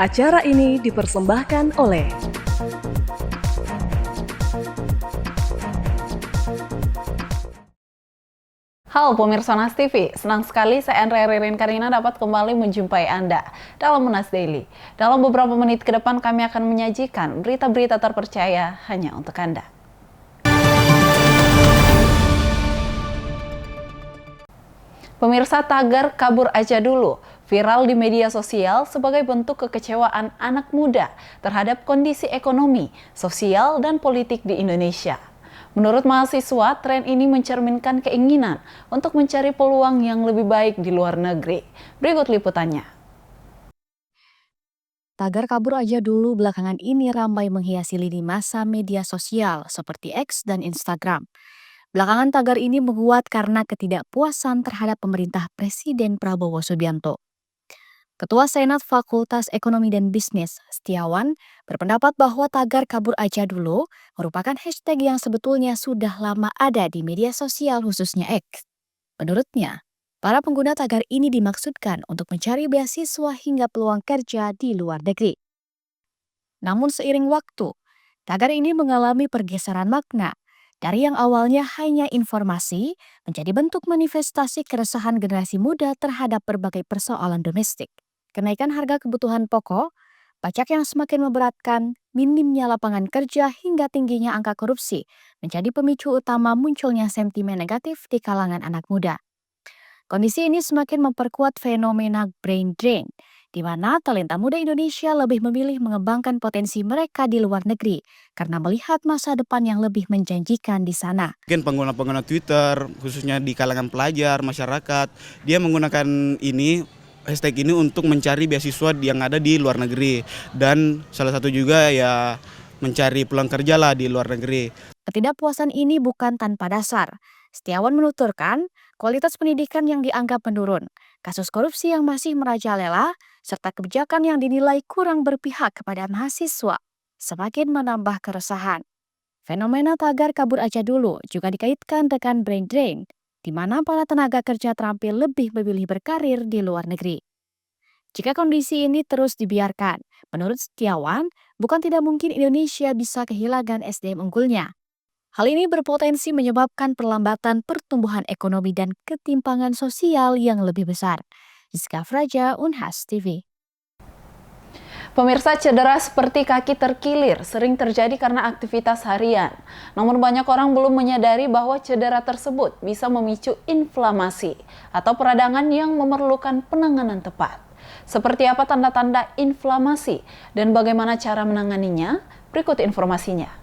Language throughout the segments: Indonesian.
Acara ini dipersembahkan oleh Halo pemirsa Monas TV, senang sekali saya Andrea Ririn Karina dapat kembali menjumpai Anda dalam Monas Daily. Dalam beberapa menit ke depan kami akan menyajikan berita-berita terpercaya hanya untuk Anda. Pemirsa, tagar kabur aja dulu viral di media sosial sebagai bentuk kekecewaan anak muda terhadap kondisi ekonomi, sosial, dan politik di Indonesia. Menurut mahasiswa, tren ini mencerminkan keinginan untuk mencari peluang yang lebih baik di luar negeri. Berikut liputannya. Tagar kabur aja dulu belakangan ini ramai menghiasi lini masa media sosial seperti X dan Instagram. Belakangan tagar ini menguat karena ketidakpuasan terhadap pemerintah Presiden Prabowo Subianto. Ketua Senat Fakultas Ekonomi dan Bisnis, Setiawan, berpendapat bahwa tagar kabur aja dulu merupakan hashtag yang sebetulnya sudah lama ada di media sosial khususnya X. Menurutnya, para pengguna tagar ini dimaksudkan untuk mencari beasiswa hingga peluang kerja di luar negeri. Namun seiring waktu, tagar ini mengalami pergeseran makna dari yang awalnya hanya informasi menjadi bentuk manifestasi keresahan generasi muda terhadap berbagai persoalan domestik. Kenaikan harga kebutuhan pokok, pajak yang semakin memberatkan, minimnya lapangan kerja hingga tingginya angka korupsi menjadi pemicu utama munculnya sentimen negatif di kalangan anak muda. Kondisi ini semakin memperkuat fenomena brain drain, di mana talenta muda Indonesia lebih memilih mengembangkan potensi mereka di luar negeri karena melihat masa depan yang lebih menjanjikan di sana. Mungkin pengguna-pengguna Twitter, khususnya di kalangan pelajar, masyarakat, dia menggunakan hashtag ini untuk mencari beasiswa yang ada di luar negeri. Dan salah satu juga ya mencari peluang kerja lah di luar negeri. Ketidakpuasan ini bukan tanpa dasar. Setiawan menuturkan, kualitas pendidikan yang dianggap menurun, kasus korupsi yang masih merajalela, serta kebijakan yang dinilai kurang berpihak kepada mahasiswa, semakin menambah keresahan. Fenomena tagar kabur aja dulu juga dikaitkan dengan brain drain, di mana para tenaga kerja terampil lebih memilih berkarir di luar negeri. Jika kondisi ini terus dibiarkan, menurut Setiawan, bukan tidak mungkin Indonesia bisa kehilangan SDM unggulnya. Hal ini berpotensi menyebabkan perlambatan pertumbuhan ekonomi dan ketimpangan sosial yang lebih besar. Rizka Fraja, Unhas TV. Pemirsa, cedera seperti kaki terkilir sering terjadi karena aktivitas harian. Namun banyak orang belum menyadari bahwa cedera tersebut bisa memicu inflamasi atau peradangan yang memerlukan penanganan tepat. Seperti apa tanda-tanda inflamasi dan bagaimana cara menanganinya? Berikut informasinya.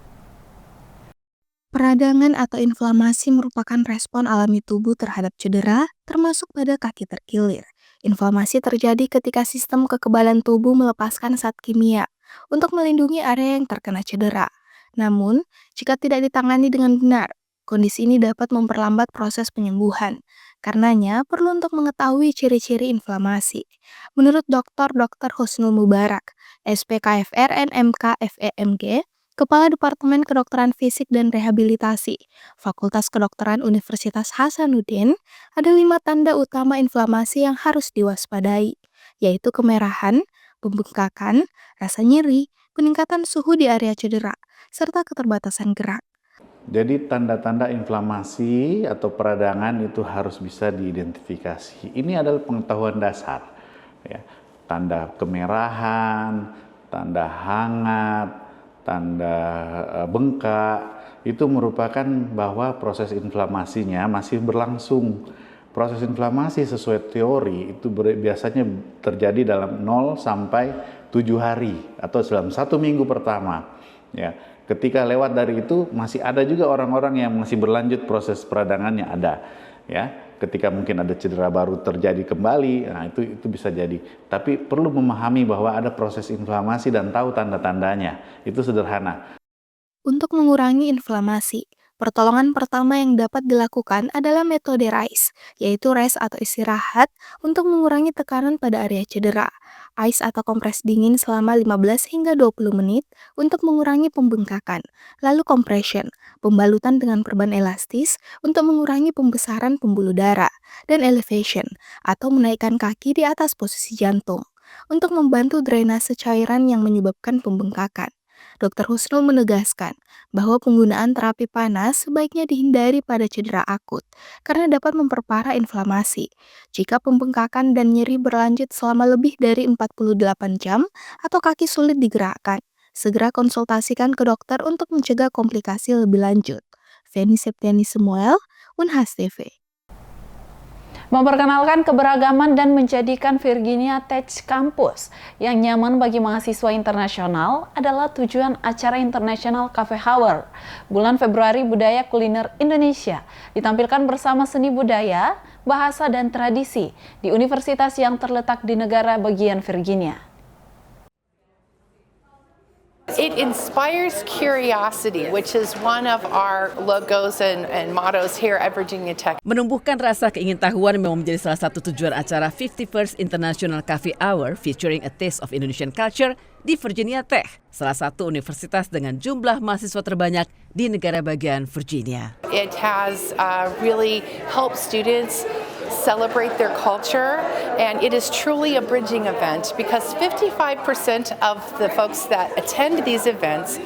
Peradangan atau inflamasi merupakan respon alami tubuh terhadap cedera, termasuk pada kaki terkilir. Inflamasi terjadi ketika sistem kekebalan tubuh melepaskan zat kimia untuk melindungi area yang terkena cedera. Namun, jika tidak ditangani dengan benar, kondisi ini dapat memperlambat proses penyembuhan. Karenanya, perlu untuk mengetahui ciri-ciri inflamasi. Menurut Dr. Husnul Mubarak, SPKFR NMK FEMG, Kepala Departemen Kedokteran Fisik dan Rehabilitasi, Fakultas Kedokteran Universitas Hasanuddin, ada 5 tanda utama inflamasi yang harus diwaspadai, yaitu kemerahan, pembengkakan, rasa nyeri, peningkatan suhu di area cedera, serta keterbatasan gerak. Jadi tanda-tanda inflamasi atau peradangan itu harus bisa diidentifikasi. Ini adalah pengetahuan dasar. Ya. Tanda kemerahan, tanda hangat, tanda bengkak, itu merupakan bahwa proses inflamasinya masih berlangsung. Proses inflamasi sesuai teori itu biasanya terjadi dalam 0 sampai 7 hari atau dalam 1 minggu pertama. Ya, ketika lewat dari itu masih ada juga orang-orang yang masih berlanjut proses peradangannya ada. Ya, ketika mungkin ada cedera baru terjadi kembali, nah itu bisa jadi. Tapi perlu memahami bahwa ada proses inflamasi dan tahu tanda-tandanya. Itu sederhana. Untuk mengurangi inflamasi, pertolongan pertama yang dapat dilakukan adalah metode RICE, yaitu rest atau istirahat untuk mengurangi tekanan pada area cedera. Ice atau kompres dingin selama 15 hingga 20 menit untuk mengurangi pembengkakan. Lalu compression, pembalutan dengan perban elastis untuk mengurangi pembesaran pembuluh darah. Dan elevation, atau menaikkan kaki di atas posisi jantung. untuk membantu drainase cairan yang menyebabkan pembengkakan. Dr. Husnul menegaskan bahwa penggunaan terapi panas sebaiknya dihindari pada cedera akut karena dapat memperparah inflamasi. Jika pembengkakan dan nyeri berlanjut selama lebih dari 48 jam atau kaki sulit digerakkan, segera konsultasikan ke dokter untuk mencegah komplikasi lebih lanjut. Feni Septiani Samuel, Unhas TV. Memperkenalkan keberagaman dan menjadikan Virginia Tech kampus yang nyaman bagi mahasiswa internasional adalah tujuan acara International Cafe Hour. Bulan Februari Budaya Kuliner Indonesia ditampilkan bersama seni budaya, bahasa, dan tradisi di universitas yang terletak di negara bagian Virginia. It inspires curiosity, which is one of our logos and mottos here at Virginia Tech. Menumbuhkan rasa keingintahuan memang menjadi salah satu tujuan acara 51st International Cafe Hour featuring a taste of Indonesian culture di Virginia Tech, salah satu universitas dengan jumlah mahasiswa terbanyak di negara bagian Virginia. It has really helped students celebrate their culture, and it is truly a bridging event because 55% of the folks that attend these events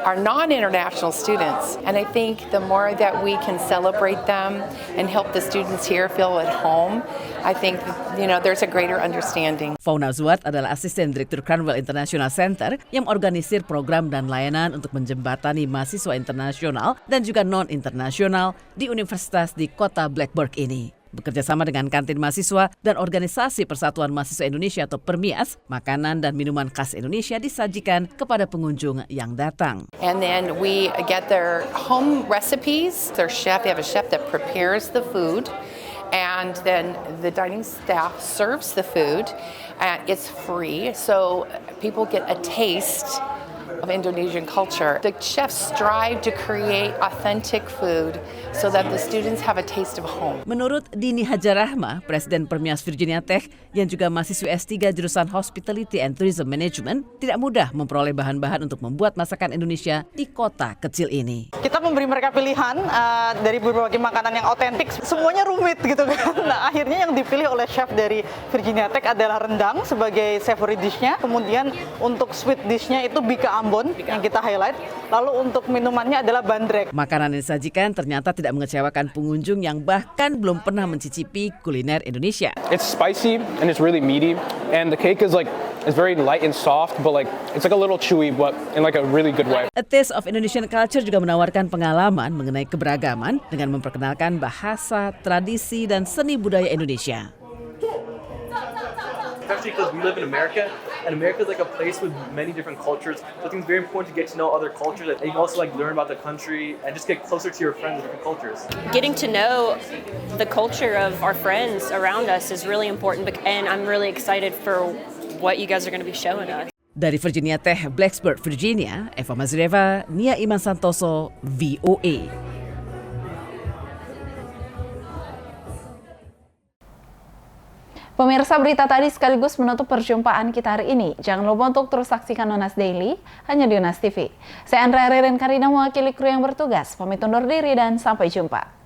are non-international students, and I think the more that we can celebrate them and help the students here feel at home, I think there's a greater understanding. Fauna Zuat adalah asisten direktur Cranwell International Center yang mengorganisir program dan layanan untuk menjembatani mahasiswa internasional dan juga non-internasional di universitas di kota Blacksburg ini. Bekerja sama dengan kantin mahasiswa dan organisasi Persatuan Mahasiswa Indonesia atau PERMIAS, makanan dan minuman khas Indonesia disajikan kepada pengunjung yang datang. And then we get their home recipes. They have a chef that prepares the food, and then the dining staff serves the food, and it's free, so people get a taste of Indonesian culture. The chefs strive to create authentic food so that the students have a taste of home. Menurut Dini Hajarahma, Presiden PERMIAS Virginia Tech yang juga mahasiswa S3 jurusan Hospitality and Tourism Management, tidak mudah memperoleh bahan-bahan untuk membuat masakan Indonesia di kota kecil ini. Kita memberi mereka pilihan dari berbagai makanan yang otentik, semuanya rumit gitu kan. Nah, akhirnya yang dipilih oleh chef dari Virginia Tech adalah rendang sebagai savory dish-nya, kemudian untuk sweet dish-nya itu bika Ambon yang kita highlight, lalu untuk minumannya adalah bandrek. Makanan yang disajikan ternyata tidak mengecewakan pengunjung yang bahkan belum pernah mencicipi kuliner Indonesia. It's spicy and it's really meaty, and the cake is very light and soft, but it's like a little chewy, but in like a really good way. A Taste of Indonesian Culture juga menawarkan pengalaman mengenai keberagaman dengan memperkenalkan bahasa, tradisi, dan seni budaya Indonesia. Especially because we live in America, and America is like a place with many different cultures. So I think it's very important to get to know other cultures, and you can also learn about the country and just get closer to your friends with different cultures. Getting to know the culture of our friends around us is really important, and I'm really excited for what you guys are going to be showing us. Dari Virginia Tech, Blacksburg, Virginia, Eva Mazreva, Nia Iman Santoso, VOA. Pemirsa, berita tadi sekaligus menutup perjumpaan kita hari ini. Jangan lupa untuk terus saksikan Unas Daily hanya di Unas TV. Saya Andrea Reren Karina mewakili kru yang bertugas. Pamit undur diri dan sampai jumpa.